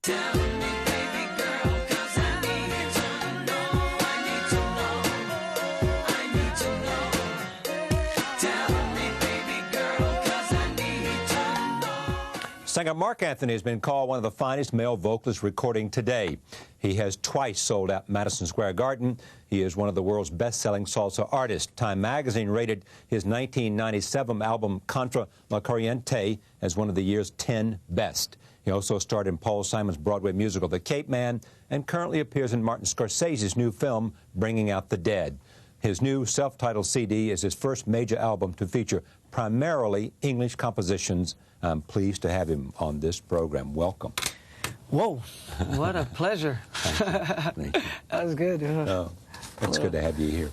Tell me, baby girl, 'cause I need to know. I need to know. I need to know. Tell me, baby girl, 'cause I need to know. Singer Marc Anthony has been called one of the finest male vocalists recording today. He has twice sold out Madison Square Garden. He is one of the world's best-selling salsa artists. Time magazine rated his 1997 album Contra La Corriente as one of the year's 10 best. He also starred in Paul Simon's Broadway musical The Capeman and currently appears in Martin Scorsese's new film Bringing Out the Dead. His new self-titled CD is his first major album to feature primarily English compositions. I'm pleased to have him on this program. Welcome. Whoa, what a pleasure. Thank you. That was good. Oh, it's good to have you here.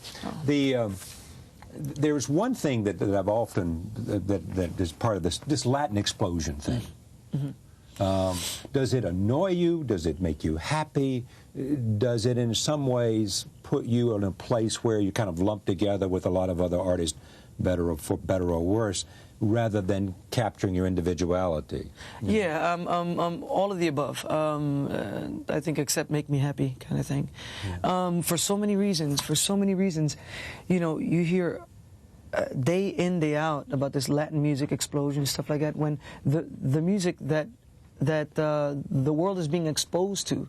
There's one thing that I've often, that is part of this Latin explosion thing. Does it annoy you? Does it make you happy? Does it in some ways put you in a place where you kind of lump together with a lot of other artists, for better or worse, rather than capturing your individuality? Yeah, all of the above. I think Except make me happy kind of thing. Yeah. For so many reasons. You know, you hear day in, day out about this Latin music explosion, stuff like that, when the music that the world is being exposed to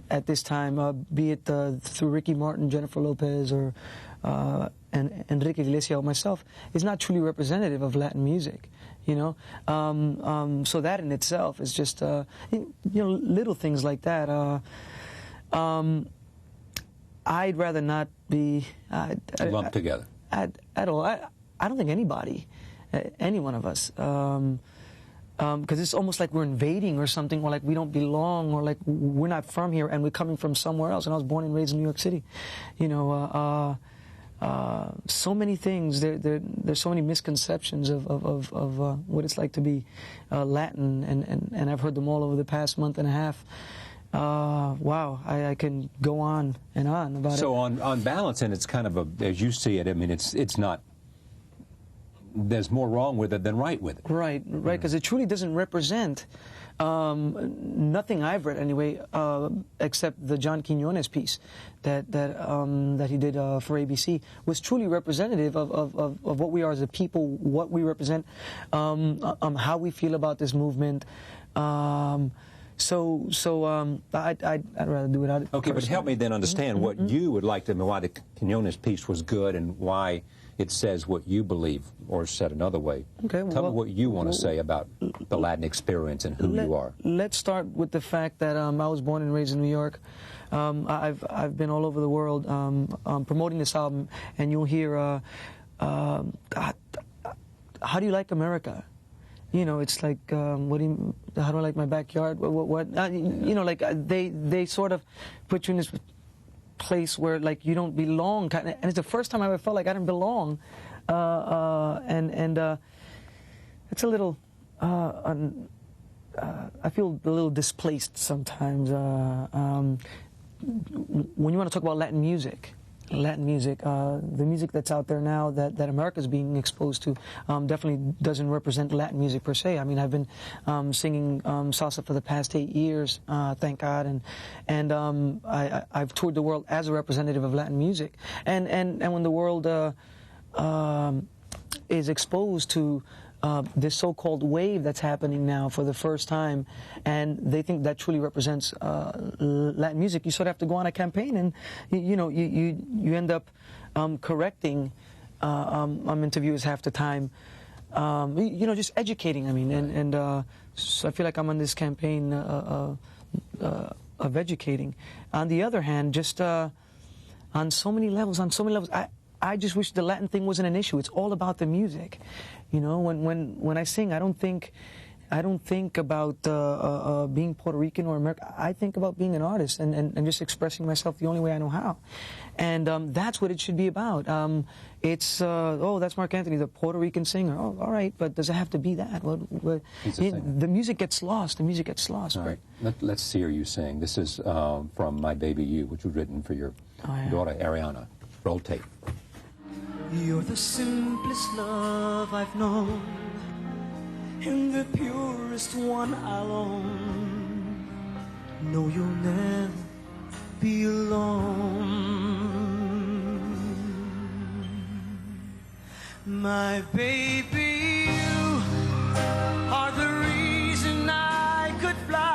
at this time, be it through Ricky Martin, Jennifer Lopez, or and Enrique Iglesias or myself, is not truly representative of Latin music, you know. So that in itself is just, you know, little things like that. I'd rather not be lumped together at all. I don't think anybody, any one of us. Because it's almost like we're invading or something, or like we don't belong, or like we're not from here and we're coming from somewhere else. And I was born and raised in New York City, you know. So many things. There's so many misconceptions of what it's like to be Latin, and I've heard them all over the past month and a half. Wow, I can go on and on about it. So on balance, and it's kind of as you see it, I mean, it's not. There's more wrong with it than right with it. Right, because it truly doesn't represent nothing I've read anyway, except the John Quiñones piece that he did for ABC, was truly representative of what we are as a people, what we represent, how we feel about this movement. I'd rather do it out. Okay, but help me then understand what you would like to know, why the Quiñones piece was good and why it says what you believe, or said another way. Okay, Tell me what you want to say about the Latin experience and who you are. Let's start with the fact that I was born and raised in New York. I've been all over the world promoting this album, and you'll hear, how do you like America? You know, it's like, how do I like my backyard? You know, like they sort of put you in this place where like you don't belong, and it's the first time I ever felt like I didn't belong, and it's a little, I feel a little displaced sometimes. When you want to talk about Latin music, the music that's out there now that America's being exposed to definitely doesn't represent Latin music per se. I mean, I've been singing salsa for the past 8 years, thank God, and I've toured the world as a representative of Latin music. And when the world is exposed to this so-called wave that's happening now for the first time, and they think that truly represents Latin music, you sort of have to go on a campaign, and you end up correcting interviewers half the time, just educating. I mean, and so I feel like I'm on this campaign of educating. On the other hand, just on so many levels, I just wish the Latin thing wasn't an issue. It's all about the music. You know, when I sing, I don't think about being Puerto Rican or American. I think about being an artist and just expressing myself the only way I know how. And that's what it should be about. It's, that's Marc Anthony, the Puerto Rican singer. Oh, all right, but does it have to be that? The music gets lost. The music gets lost. All right, let's hear you sing. This is from My Baby You, which was written for your daughter, Ariana. Roll tape. You're the simplest love I've known, and the purest one I'll own. know you'll never be alone. My baby, you are the reason I could fly,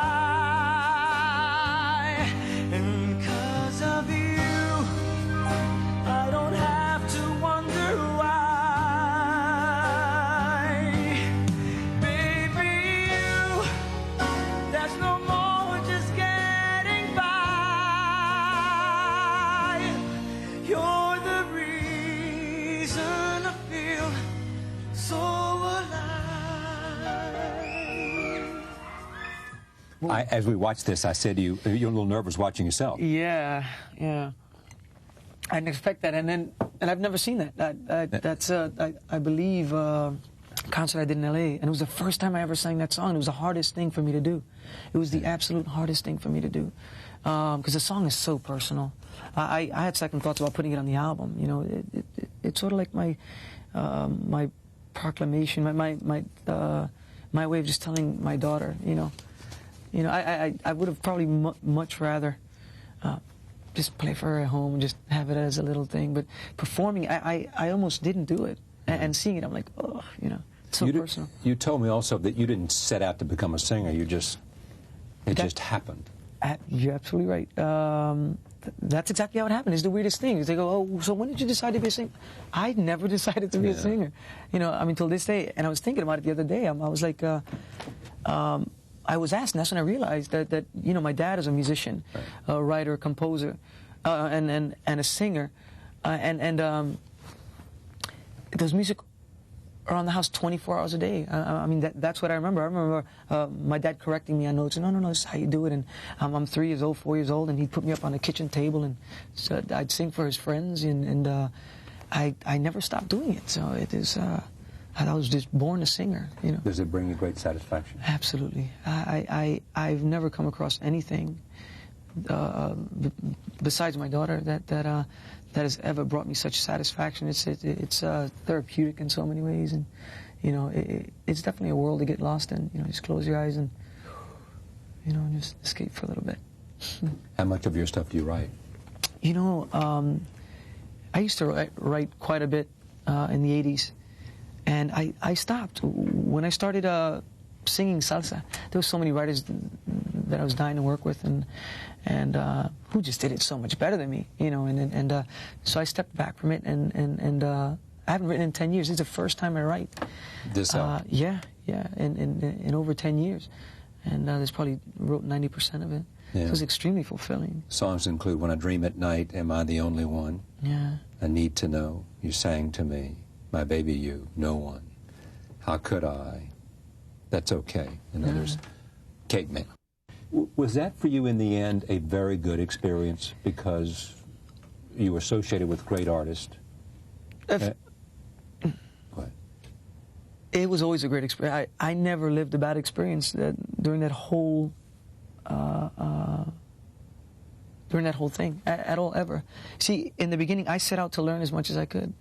and 'cause of you, I don't have to wonder why. Baby, you, there's no more just getting by. You're the reason I feel so alive. As we watched this, I said to you, you're a little nervous watching yourself. Yeah. I didn't expect that, and I've never seen that. That's I believe a concert I did in L.A., and it was the first time I ever sang that song. It was the hardest thing for me to do. It was the absolute hardest thing for me to do, because the song is so personal. I had second thoughts about putting it on the album. You know, it's sort of like my my proclamation, my way of just telling my daughter. You know, I would have probably much rather just play for her at home and just have it as a little thing. But performing, I almost didn't do it. And seeing it, I'm like, oh, you know, it's so personal. You told me also that you didn't set out to become a singer. It just happened. You're absolutely right. That's exactly how it happened. It's the weirdest thing. They go, oh, so when did you decide to be a singer? I never decided to be a singer. You know, I mean, till this day. And I was thinking about it the other day. I was like, I was asked, and that's when I realized that you know, my dad is a musician, a writer, composer, and a singer, and those music around the house 24 hours a day. I mean, that's what I remember. I remember my dad correcting me on notes. No, this is how you do it. And I'm 3 years old, 4 years old, and he'd put me up on the kitchen table, and so I'd sing for his friends, and I never stopped doing it. So it is. I was just born a singer, you know. Does it bring you great satisfaction? Absolutely. I've never come across anything besides my daughter that has ever brought me such satisfaction. It's therapeutic in so many ways, and you know, it's definitely a world to get lost in. You know, just close your eyes and you know, just escape for a little bit. How much of your stuff do you write? You know, I used to write quite a bit in the 80s. And I stopped. When I started singing salsa, there were so many writers that I was dying to work with, and who just did it so much better than me, you know. And so I stepped back from it, and I haven't written in 10 years. This is the first time I write. This album? Yeah, in over 10 years, and there's probably wrote 90% of it. Yeah. So it was extremely fulfilling. Songs include "When I Dream at Night," "Am I the Only One?" Yeah. "I Need to Know," "You Sang to Me," "My Baby You," "No One," "How Could I," "That's Okay," and others. Capeman. Was that for you in the end a very good experience because you were associated with great artists? Go ahead. It was always a great experience. I never lived a bad experience during that whole thing at all, ever. See, in the beginning, I set out to learn as much as I could.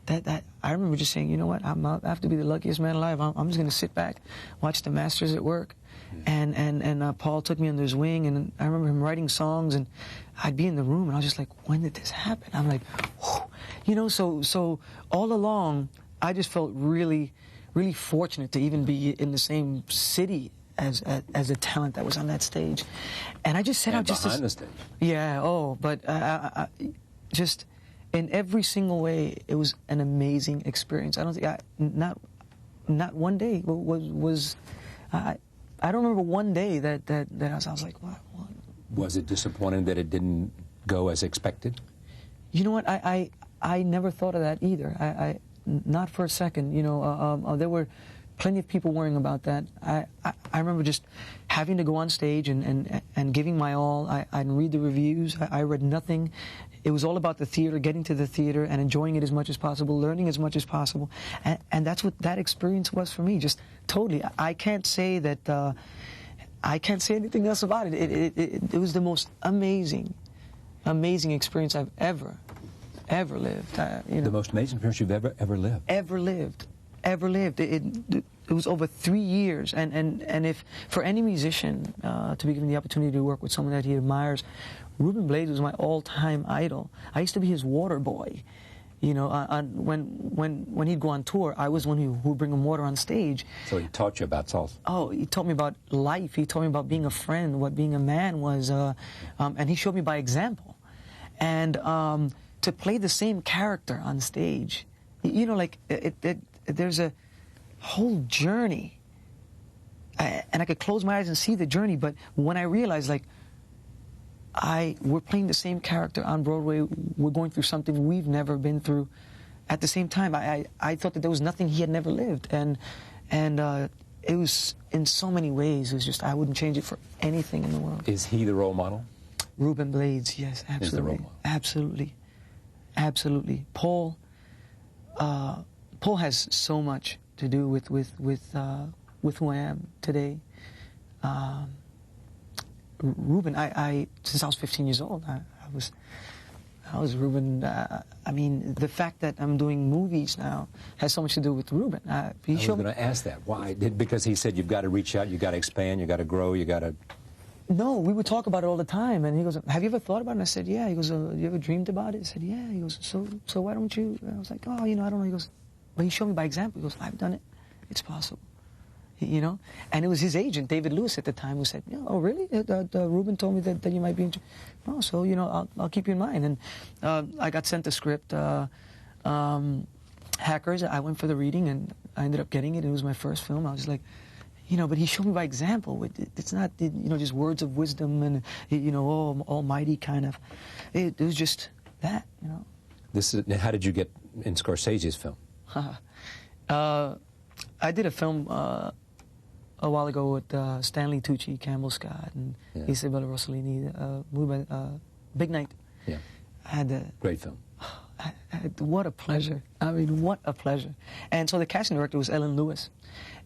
That I remember just saying, you know what, I have to be the luckiest man alive. I'm just going to sit back, watch the masters at work. And Paul took me under his wing, and I remember him writing songs, and I'd be in the room, and I was just like, when did this happen? I'm like, whew. You know, so all along, I just felt really, really fortunate to even be in the same city as a talent that was on that stage. And I just set out just behind the stage. Yeah, but just in every single way, it was an amazing experience. I don't think not one day was I don't remember one day that I was like, what? Was it disappointing that it didn't go as expected? You know what? I never thought of that either. I not for a second. You know, there were plenty of people worrying about that. I remember just having to go on stage and giving my all. I'd read the reviews. I read nothing. It was all about the theater, getting to the theater and enjoying it as much as possible, learning as much as possible. And that's what that experience was for me, just totally. I can't say that, I can't say anything else about it. It was the most amazing experience I've ever lived. You know. The most amazing experience you've ever lived? Ever lived. it was over 3 years, and if for any musician to be given the opportunity to work with someone that he admires, Ruben Blades was my all-time idol. I used to be his water boy. You know, when he'd go on tour, I was one who would bring him water on stage. So he taught you about salsa? Oh, he taught me about life. He taught me about being a friend, what being a man was, and he showed me by example. And to play the same character on stage, you know, like there's a whole journey, and I could close my eyes and see the journey. But when I realized, like, we're playing the same character on Broadway. We're going through something we've never been through. At the same time, I thought that there was nothing he had never lived, and it was in so many ways. It was just I wouldn't change it for anything in the world. Is he the role model? Ruben Blades, yes, absolutely, Is the role model. absolutely, absolutely. Paul has so much to do with who I am today. Ruben, since I was 15 years old, I was Ruben. I mean, the fact that I'm doing movies now has so much to do with Ruben. I was going to ask that. Why? Because he said you've got to reach out, you've got to expand, you've got to grow, you've got to... No, we would talk about it all the time, and he goes, "Have you ever thought about it?" And I said, "Yeah." He goes, "You ever dreamed about it?" I said, "Yeah." He goes, "So why don't you?" And I was like, "Oh, you know, I don't know." He goes, but he showed me by example. He goes, "I've done it. It's possible." You know, and it was his agent, David Lewis, at the time, who said, "Yeah, oh, really? Ruben told me that you might be interested." "Oh, so, you know, I'll keep you in mind." And I got sent the script, Hackers. I went for the reading, and I ended up getting it. It was my first film. I was like, you know, but he showed me by example. It's not, you know, just words of wisdom and, you know, almighty kind of. It was just that, you know. How did you get in Scorsese's film? I did a film a while ago with Stanley Tucci, Campbell Scott, and Isabella Rossellini, movie by Big Night. Yeah. I had Great film. What a pleasure. I mean, what a pleasure. And so the casting director was Ellen Lewis.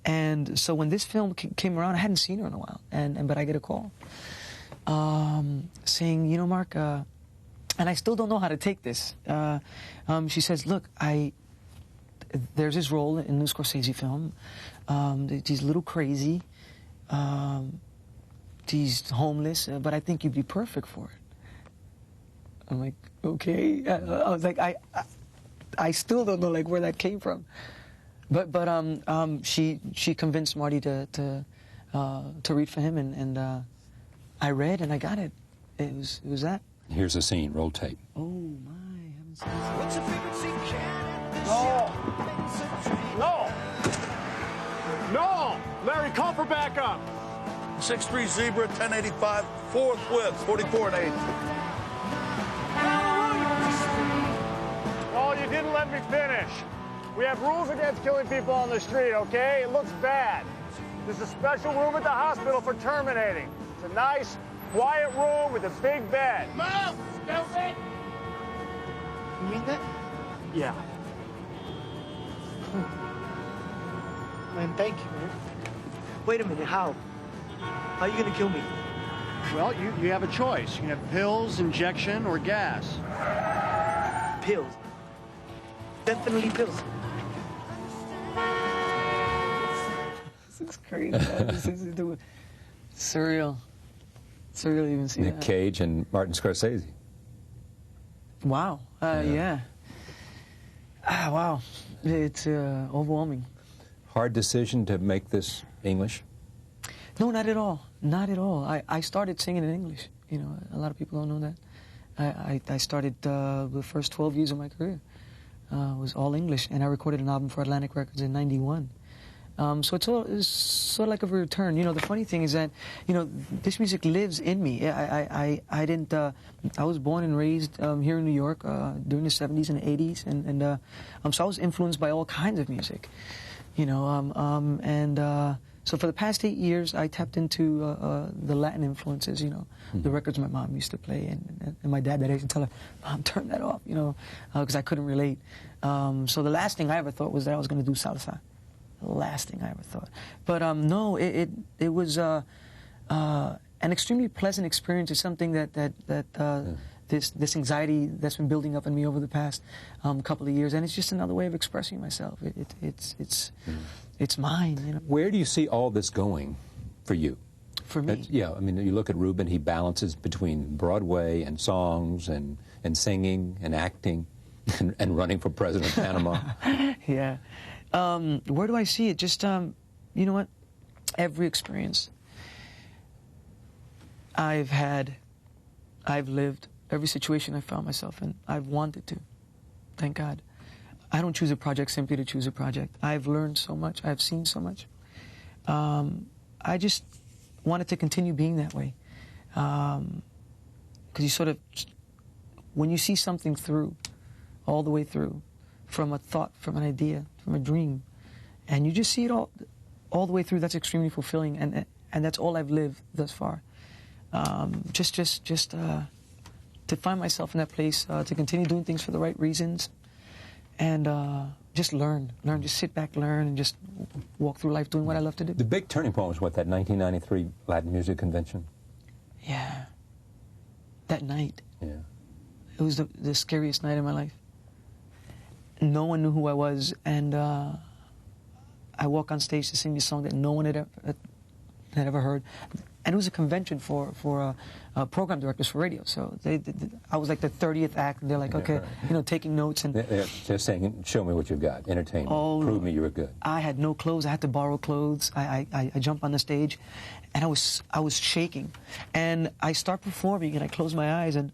And so when this film came around, I hadn't seen her in a while, but I get a call saying, you know, Mark, and I still don't know how to take this. She says, look, there's this role in a new Scorsese film. He's a little crazy. He's homeless, but I think you'd be perfect for it. I'm like, okay. I was like, I still don't know, like, where that came from. But she convinced Marty to read for him, and I read and I got it. It was that. Here's a scene. Roll tape. Oh my, I haven't seen this. What's your favorite scene, Ken? No! Larry, call for backup. 6-3 Zebra, 1085, forthwith, 44 and 8. Oh, you didn't let me finish. We have rules against killing people on the street, okay? It looks bad. There's a special room at the hospital for terminating. It's a nice, quiet room with a big bed. Move, stupid! You mean that? Yeah. Man, thank you, man. Wait a minute, how? How are you gonna kill me? Well, you have a choice. You can have pills, injection, or gas. Pills. Definitely pills. This is crazy. This is surreal. Surreal to even see Nick that. Cage and Martin Scorsese. Wow. Yeah. Wow. It's overwhelming. Hard decision to make this English? No, not at all. Not at all. I started singing in English. You know, a lot of people don't know that. I started the first 12 years of my career was all English, and I recorded an album for Atlantic Records in '91. So it's sort of like a return. You know, the funny thing is that, you know, this music lives in me. I was born and raised here in New York during the 70s and 80s, and so I was influenced by all kinds of music. You know, so for the past 8 years, I tapped into the Latin influences, you know, the records my mom used to play, and my dad that I used to tell her, Mom, turn that off, you know, because I couldn't relate. So the last thing I ever thought was that I was going to do salsa. The last thing I ever thought. But no, it was an extremely pleasant experience. It's something that this anxiety that's been building up in me over the past couple of years, and it's just another way of expressing myself. It's mine, you know. Where do you see all this going for you? For me, Yeah, I mean, you look at Ruben, he balances between Broadway and songs and singing and acting and running for president of Panama. yeah. Where do I see it? Just, you know what? Every experience I've had, I've lived, every situation I found myself in, I've wanted to. Thank God. I don't choose a project simply to choose a project. I've learned so much. I've seen so much. I just wanted to continue being that way. Because you sort of, when you see something through, all the way through, from a thought, from an idea, from a dream, and you just see it all the way through, that's extremely fulfilling, and that's all I've lived thus far. Just to find myself in that place, to continue doing things for the right reasons, and just learn, just sit back, learn, and just walk through life doing what I love to do. The big turning point was what, that 1993 Latin Music Convention? Yeah. That night. Yeah. It was the scariest night of my life. No one knew who I was, and I walk on stage to sing this song that no one had ever heard. And it was a convention for program directors for radio. So I was like the 30th act, and they're like, okay, you know, taking notes. And They're saying, show me what you've got, entertain me, prove me you were good. I had no clothes. I had to borrow clothes. I jumped on the stage, and I was shaking. And I start performing, and I close my eyes, and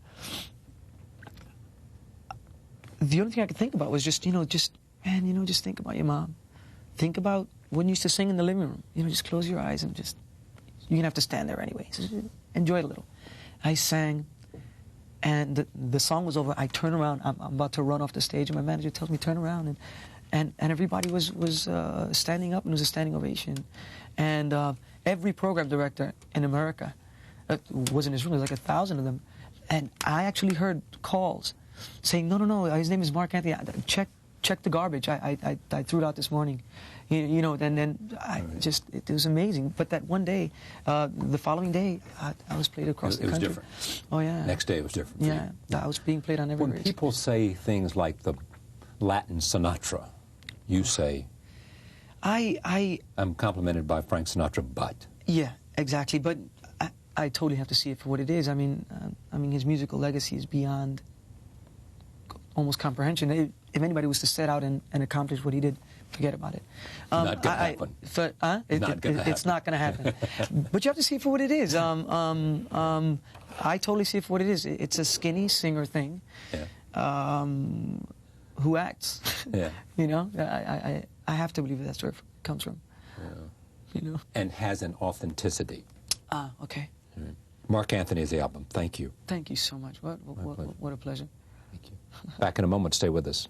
the only thing I could think about was just think about your mom. Think about when you used to sing in the living room. You know, just close your eyes and just, you're going to have to stand there anyway. So enjoy it a little. I sang, and the song was over. I turn around. I'm about to run off the stage, and my manager tells me, turn around. And everybody was standing up, and it was a standing ovation. And every program director in America was in this room. There was like 1,000 of them. And I actually heard calls saying, no, his name is Marc Anthony. Check the garbage. I threw it out this morning. You know, and then it was amazing. But that one day, the following day, I was played across the country. It was different. Oh, yeah. Next day it was different for Yeah, you. I was being played on every When radio. people say things like the Latin Sinatra, you say, I'm complimented by Frank Sinatra, but... Yeah, exactly. But I totally have to see it for what it is. I mean, his musical legacy is beyond almost comprehension. If anybody was to set out and accomplish what he did, forget about it. Not gonna happen. It's not going to happen. But you have to see it for what it is. I totally see it for what it is. It's a skinny singer thing. Yeah. Who acts. Yeah. You know, I have to believe that's where it comes from. Yeah. You know. And has an authenticity. Okay. Marc Anthony is the album. Thank you. Thank you so much. What a pleasure. Thank you. Back in a moment. Stay with us.